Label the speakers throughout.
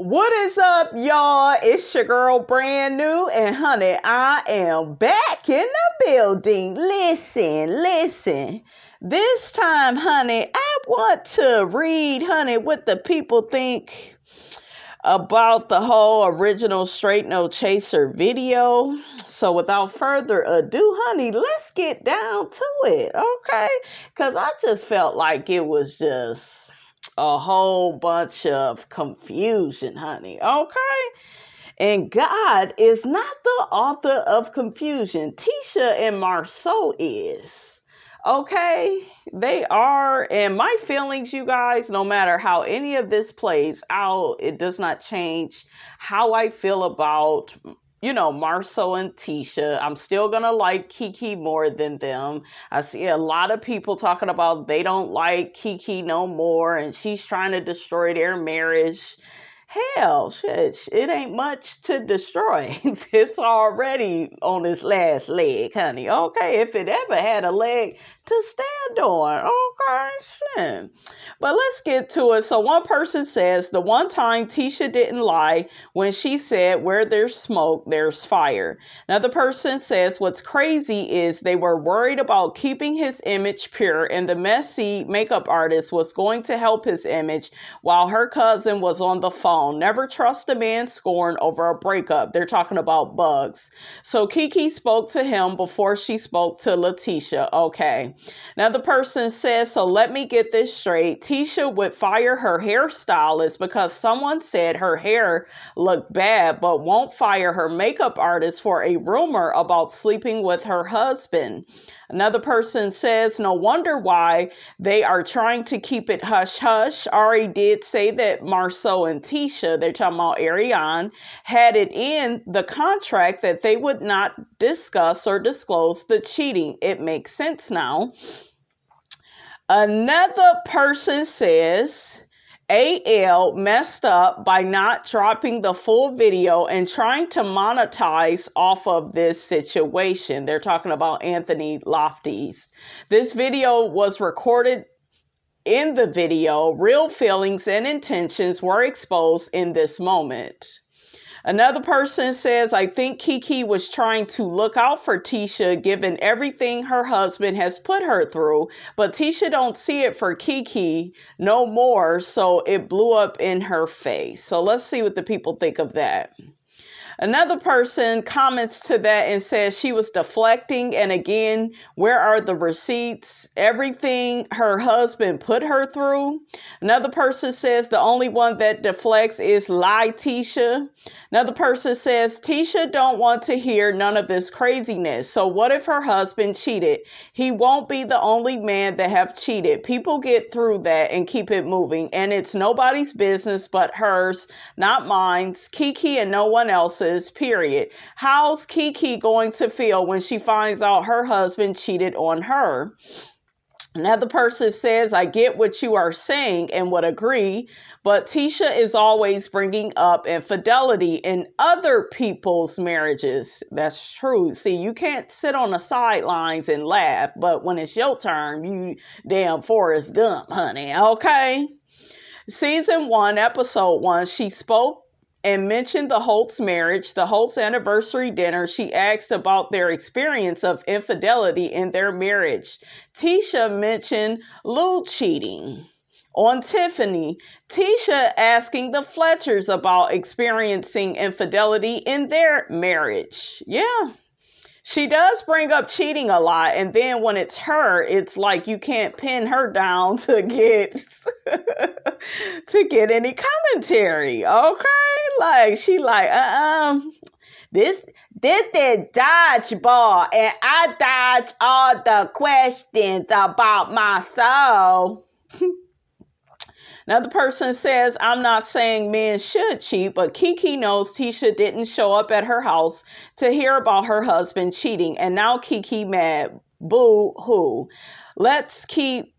Speaker 1: What is up, y'all? It's your girl, Brand New, and honey, I am back in the building. Listen. This time, honey, I want to read, honey, what the people think about the whole original Straight No Chaser video. So without further ado, honey, let's get down to it, okay? Because I just felt like it was just a whole bunch of confusion, honey, okay? And God is not the author of confusion. Tisha and Marsau is. Okay? They are. And my feelings, you guys, no matter how any of this plays out, it does not change how I feel about, Marsau and Tisha. I'm still going to like Keke more than them. I see a lot of people talking about they don't like Keke no more and she's trying to destroy their marriage. Hell, shit, it ain't much to destroy. It's already on its last leg, honey. Okay, if it ever had a leg to stand on. Okay, shit. But let's get to it. So one person says, the one time Tisha didn't lie when she said, where there's smoke, there's fire. Another person says, what's crazy is they were worried about keeping his image pure and the messy makeup artist was going to help his image while her cousin was on the phone. Never trust a man scorned over a breakup. They're talking about Bugz. So Keke spoke to him before she spoke to Letitia. Okay. Now the person says, so let me get this straight. Tisha would fire her hairstylist because someone said her hair looked bad, but won't fire her makeup artist for a rumor about sleeping with her husband. Another person says, no wonder why they are trying to keep it hush-hush. Ari did say that Marsau and Tisha, they're talking about Ariane, had it in the contract that they would not discuss or disclose the cheating. It makes sense now. Another person says, AL messed up by not dropping the full video and trying to monetize off of this situation. They're talking about Anthony Lofty's. This video was recorded. In the video, real feelings and intentions were exposed in this moment. Another person says, I think Keke was trying to look out for Tisha given everything her husband has put her through, but Tisha don't see it for Keke no more, so it blew up in her face. So let's see what the people think of that. Another person comments to that and says she was deflecting. And again, where are the receipts? Everything her husband put her through. Another person says the only one that deflects is lie Tisha. Another person says Tisha don't want to hear none of this craziness. So what if her husband cheated? He won't be the only man that have cheated. People get through that and keep it moving. And it's nobody's business but hers, not mine, Keke and no one else's. Period. How's Keke going to feel when she finds out her husband cheated on her? Another person says, I get what you are saying and would agree, but Tisha is always bringing up infidelity in other people's marriages. That's true. See, you can't sit on the sidelines and laugh, but when it's your turn, you damn Forrest Gump, honey. Okay? Season 1, episode 1, she spoke and mentioned the Holt's marriage, the Holt's anniversary dinner. She asked about their experience of infidelity in their marriage. Tisha mentioned Lou cheating on Tiffany. Tisha asking the Fletchers about experiencing infidelity in their marriage. Yeah. She does bring up cheating a lot, and then when it's her, it's like you can't pin her down to get to get any commentary. Okay, like she like this is dodgeball, and I dodge all the questions about my soul. Another person says, I'm not saying men should cheat, but Keke knows Tisha didn't show up at her house to hear about her husband cheating. And now Keke mad. Boo hoo. Let's keep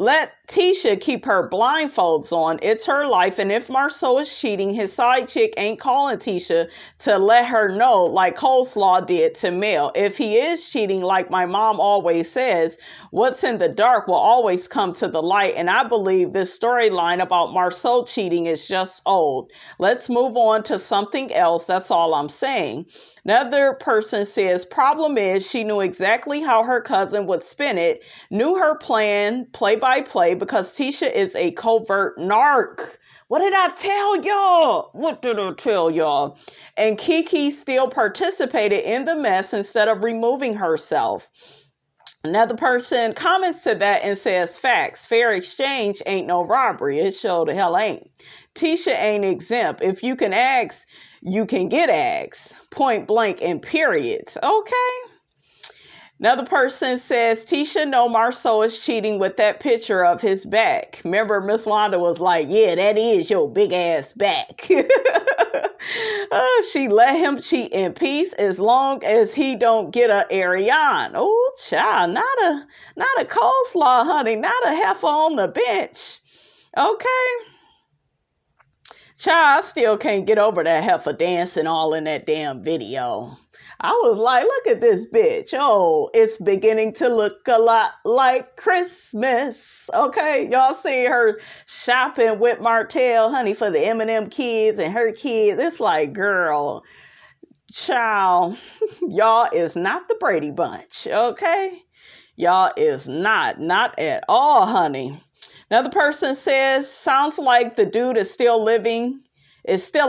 Speaker 1: let Tisha keep her blindfolds on. It's her life. And if Marsau is cheating, his side chick ain't calling Tisha to let her know like Coleslaw did to Mel. If he is cheating, like my mom always says, what's in the dark will always come to the light. And I believe this storyline about Marsau cheating is just old. Let's move on to something else. That's all I'm saying. Another person says, problem is she knew exactly how her cousin would spin it, knew her plan play by play because Tisha is a covert narc. What did I tell y'all? What did I tell y'all? And Keke still participated in the mess instead of removing herself. Another person comments to that and says, facts, fair exchange ain't no robbery. It sure the hell ain't. Tisha ain't exempt. If you can ask, you can get asked. Point blank and periods. Okay. Another person says, Tisha know Marsau is cheating with that picture of his back. Remember, Miss Wanda was like, yeah, that is your big ass back. She let him cheat in peace as long as he don't get a Ariane. Oh, child, not a coleslaw, honey, not a heifer on the bench. Okay. Child, I still can't get over that heifer dancing all in that damn video. I was like, look at this bitch. Oh, it's beginning to look a lot like Christmas. Okay, y'all see her shopping with Martell, honey, for the Eminem kids and her kids. It's like, girl, child, y'all is not the Brady Bunch, okay? Y'all is not at all, honey. Another person says, sounds like the dude is still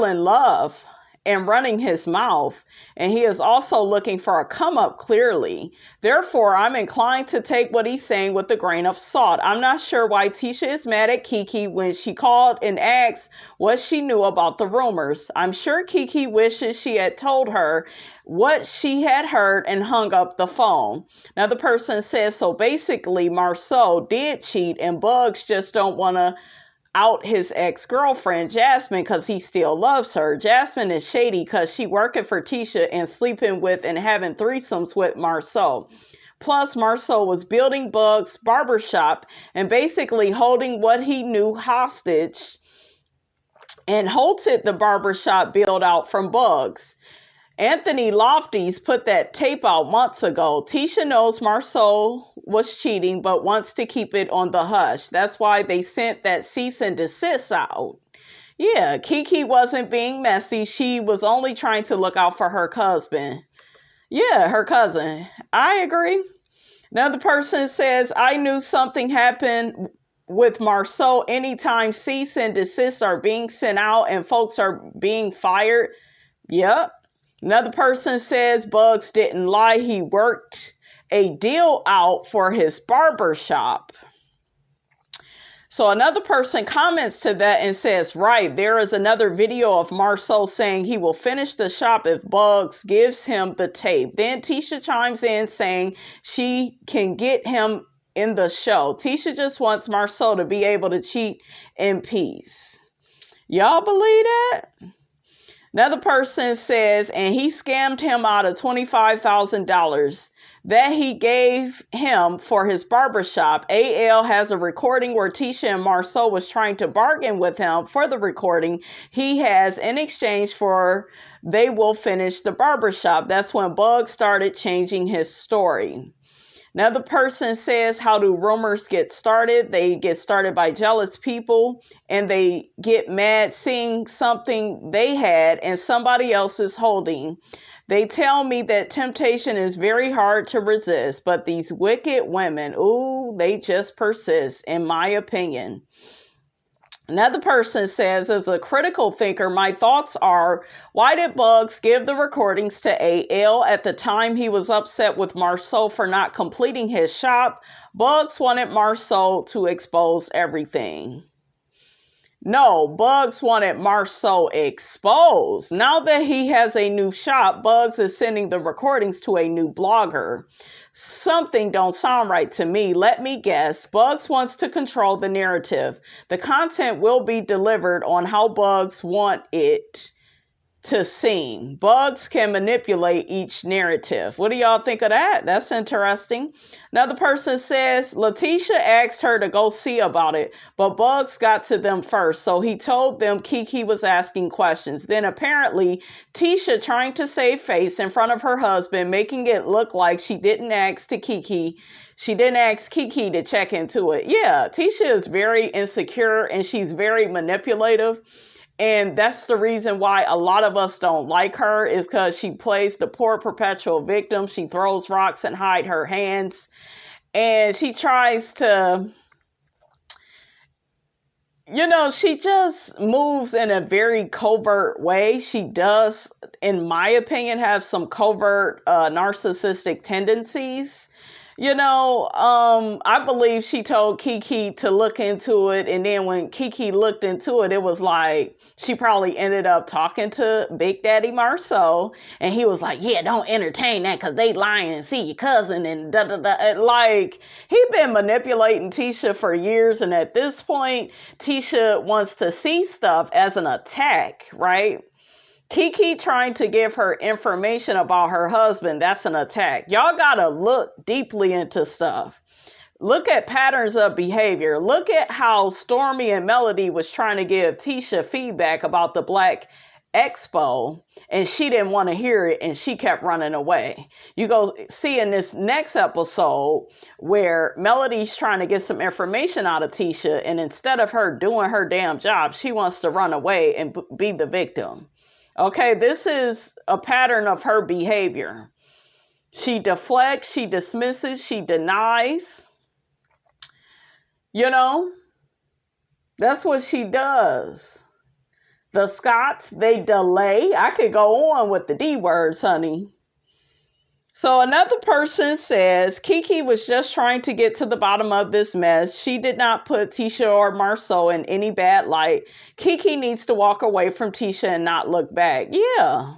Speaker 1: in love and running his mouth, and he is also looking for a come up clearly. Therefore, I'm inclined to take what he's saying with a grain of salt. I'm not sure why Tisha is mad at Keke when she called and asked what she knew about the rumors. I'm sure Keke wishes she had told her what she had heard and hung up the phone. Another person says, so basically Marsau did cheat and Bugz just don't want to out his ex-girlfriend Jasmine because he still loves her. Jasmine is shady because she working for Tisha and sleeping with and having threesomes with Marsau. Plus, Marsau was building Bugz' barbershop and basically holding what he knew hostage and halted the barbershop build out from Bugz. Anthony Lofty's put that tape out months ago. Tisha knows Marsau was cheating, but wants to keep it on the hush. That's why they sent that cease and desist out. Yeah, Keke wasn't being messy. She was only trying to look out for her husband. Yeah, her cousin. I agree. Another person says, I knew something happened with Marsau anytime cease and desist are being sent out and folks are being fired. Yep. Another person says Bugz didn't lie. He worked a deal out for his barber shop. So another person comments to that and says, right, there is another video of Marsau saying he will finish the shop if Bugz gives him the tape. Then Tisha chimes in saying she can get him in the show. Tisha just wants Marsau to be able to cheat in peace. Y'all believe that? Another person says, and he scammed him out of $25,000 that he gave him for his barbershop. AL has a recording where Tisha and Marsau was trying to bargain with him for the recording he has in exchange for they will finish the barbershop. That's when Bugz started changing his story. Another person says, how do rumors get started? They get started by jealous people and they get mad seeing something they had and somebody else is holding. They tell me that temptation is very hard to resist, but these wicked women, ooh, they just persist, in my opinion. Another person says, as a critical thinker, my thoughts are, why did Bugz give the recordings to AL at the time he was upset with Marsau for not completing his shop? Bugz wanted Marsau to expose everything. No, Bugz wanted Marsau exposed. Now that he has a new shop, Bugz is sending the recordings to a new blogger. Something don't sound right to me. Let me guess. Bugz wants to control the narrative. The content will be delivered on how Bugz want it to seem. Bugz can manipulate each narrative. What do y'all think of that? That's interesting. Another person says, Letitia asked her to go see about it, but Bugz got to them first. So he told them Keke was asking questions. Then apparently Tisha trying to save face in front of her husband, making it look like she didn't ask Keke to check into it. Yeah, Tisha is very insecure and she's very manipulative. And that's the reason why a lot of us don't like her, is because she plays the poor perpetual victim. She throws rocks and hide her hands. And she tries to, she just moves in a very covert way. She does, in my opinion, have some covert narcissistic tendencies. I believe she told Keke to look into it. And then when Keke looked into it, it was like she probably ended up talking to Big Daddy Marsau. And he was like, yeah, don't entertain that because they lying and see your cousin and da-da-da. Like, he been manipulating Tisha for years. And at this point, Tisha wants to see stuff as an attack, right? Keke trying to give her information about her husband, that's an attack. Y'all gotta look deeply into stuff. Look at patterns of behavior. Look at how Stormy and Melody was trying to give Tisha feedback about the Black Expo, and she didn't want to hear it, and she kept running away. You go see in this next episode where Melody's trying to get some information out of Tisha, and instead of her doing her damn job, she wants to run away and be the victim. Okay, this is a pattern of her behavior. She deflects, she dismisses, she denies. That's what she does. The Scots, they delay. I could go on with the D words, honey. So another person says, Keke was just trying to get to the bottom of this mess. She did not put Tisha or Marsau in any bad light. Keke needs to walk away from Tisha and not look back. Yeah.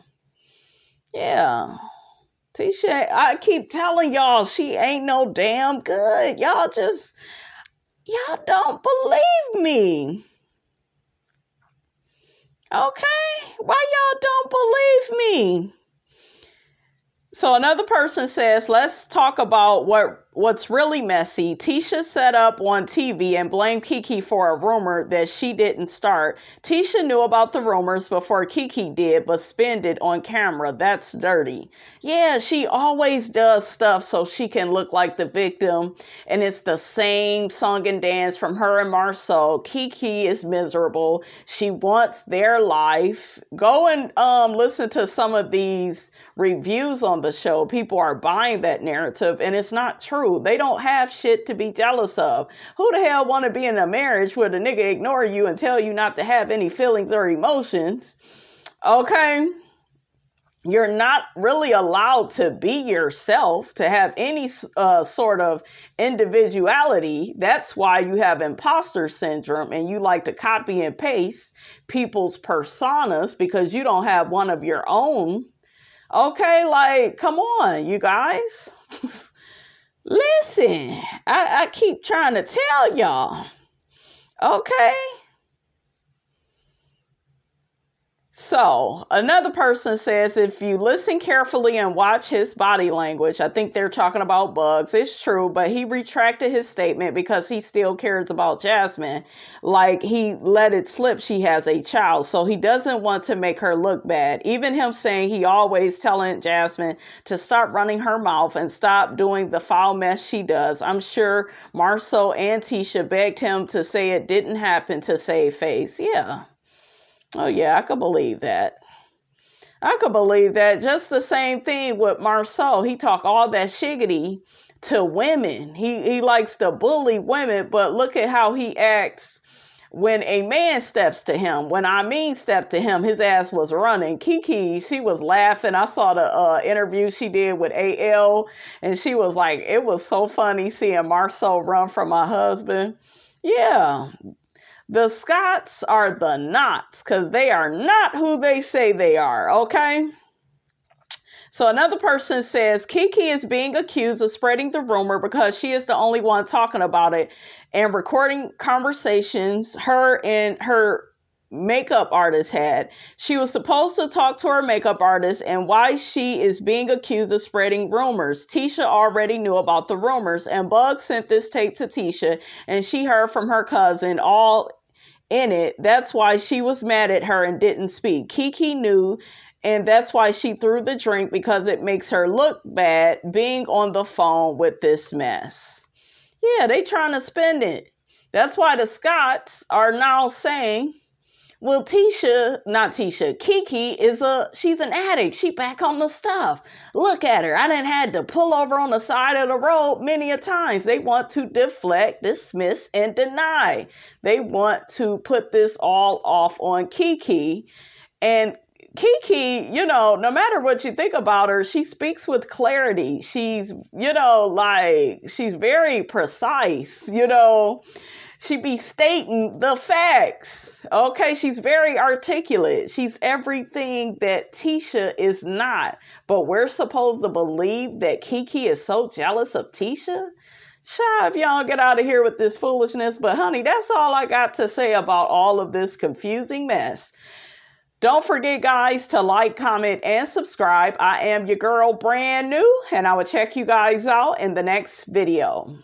Speaker 1: Tisha, I keep telling y'all, she ain't no damn good. Y'all don't believe me. Okay? Why y'all don't believe me? So another person says, let's talk about what's really messy. Tisha set up on TV and blamed Keke for a rumor that she didn't start. Tisha knew about the rumors before Keke did, but spinned it on camera. That's dirty. Yeah, she always does stuff so she can look like the victim. And it's the same song and dance from her and Marsau. Keke is miserable. She wants their life. Go and listen to some of these reviews on the show. People are buying that narrative, and it's not true. They don't have shit to be jealous of. Who the hell want to be in a marriage where the nigga ignore you and tell you not to have any feelings or emotions? Okay? You're not really allowed to be yourself, to have any sort of individuality. That's why you have imposter syndrome and you like to copy and paste people's personas because you don't have one of your own. Okay, like, come on, you guys. Listen, I keep trying to tell y'all. Okay? So, another person says, if you listen carefully and watch his body language, I think they're talking about Bugz. It's true, but he retracted his statement because he still cares about Jasmine. Like, he let it slip she has a child, so he doesn't want to make her look bad. Even him saying he always telling Jasmine to stop running her mouth and stop doing the foul mess she does. I'm sure Marsau and Tisha begged him to say it didn't happen to save face. Yeah. Oh, yeah, I could believe that. Just the same thing with Marsau. He talk all that shiggity to women. He likes to bully women, but look at how he acts when a man steps to him. When I mean step to him, his ass was running. Keke, she was laughing. I saw the interview she did with AL, and she was like, it was so funny seeing Marsau run from my husband. Yeah. The Scots are the knots because they are not who they say they are, okay? So another person says, Keke is being accused of spreading the rumor because she is the only one talking about it and recording conversations her and her makeup artist had. She was supposed to talk to her makeup artist and why she is being accused of spreading rumors. Tisha already knew about the rumors, and Bugz sent this tape to Tisha, and she heard from her cousin all in it. That's why she was mad at her and didn't speak. Keke knew, and that's why she threw the drink, because it makes her look bad being on the phone with this mess. Yeah, they trying to spend it. That's why the Scotts are now saying, well, Keke she's an addict. She back on the stuff. Look at her. I done had to pull over on the side of the road many a times. They want to deflect, dismiss, and deny. They want to put this all off on Keke. And Keke, no matter what you think about her, she speaks with clarity. She's, she's very precise, She be stating the facts. Okay, she's very articulate. She's everything that Tisha is not. But we're supposed to believe that Keke is so jealous of Tisha? Child, if y'all get out of here with this foolishness. But honey, that's all I got to say about all of this confusing mess. Don't forget, guys, to like, comment, and subscribe. I am your girl, brand new, and I will check you guys out in the next video.